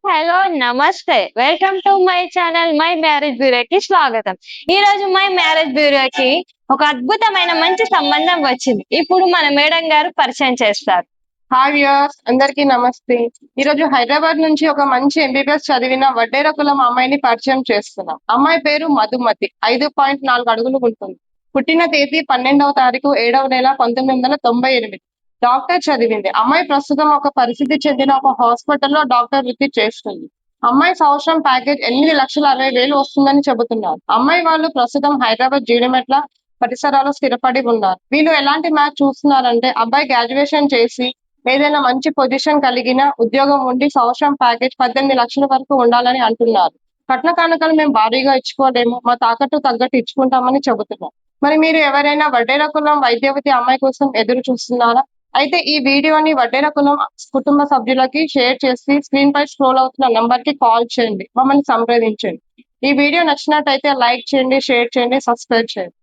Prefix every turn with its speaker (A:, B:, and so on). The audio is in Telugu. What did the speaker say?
A: హలో నమస్తే welcome to my channel my marriage బ్యూరోకి స్వాగతం. ఈ రోజు మై మ్యారేజ్ బ్యూరోకి ఒక అద్భుతమైన మంచి సంబంధం వచ్చింది. ఇప్పుడు మన మేడం గారు పరిచయం చేస్తారు.
B: హాయ్ వ్యూయర్స్, అందరికీ నమస్తే. ఈరోజు హైదరాబాద్ నుంచి ఒక మంచి ఎంబీబీఎస్ చదివిన వడ్డేర కులం అమ్మాయిని పరిచయం చేస్తున్నాం. అమ్మాయి పేరు మధుమతి. 5.4 అడుగులు ఉంటుంది. పుట్టిన తేదీ 12వ తారీఖు 7వ నెల 1998. డాక్టర్ చదివింది. అమ్మాయి ప్రస్తుతం ఒక పరిస్థితి చెందిన ఒక హాస్పిటల్లో డాక్టర్ వృత్తి చేస్తుంది. అమ్మాయి సంవత్సరం ప్యాకేజ్ 8,60,60,000 వస్తుందని చెబుతున్నారు. అమ్మాయి వాళ్ళు ప్రస్తుతం హైదరాబాద్ జీడిమెట్ల పరిసరాల్లో స్థిరపడి ఉన్నారు. వీళ్ళు ఎలాంటి మ్యాచ్ చూస్తున్నారంటే, అబ్బాయి గ్రాడ్యుయేషన్ చేసి ఏదైనా మంచి పొజిషన్ కలిగిన ఉద్యోగం ఉండి సంవత్సరం ప్యాకేజ్ 18 లక్షల వరకు ఉండాలని అంటున్నారు. కట్న కానుకలు మేము భారీగా ఇచ్చుకోలేము, మా తాకట్టు తగ్గట్టు ఇచ్చుకుంటామని చెబుతున్నాం. మరి మీరు ఎవరైనా వడ్డేర కులం వైద్యవతి అమ్మాయి కోసం ఎదురు చూస్తున్నారా? అయితే ఈ వీడియోని వడ్డేర కులం కుటుంబ సభ్యులకి షేర్ చేసి స్క్రీన్ పై స్క్రోల్ అవుతున్న నంబర్ కి కాల్ చేయండి, మమ్మల్ని సంప్రదించండి. ఈ వీడియో నచ్చినట్టయితే లైక్ చేయండి, షేర్ చేయండి, సబ్స్క్రైబ్ చేయండి.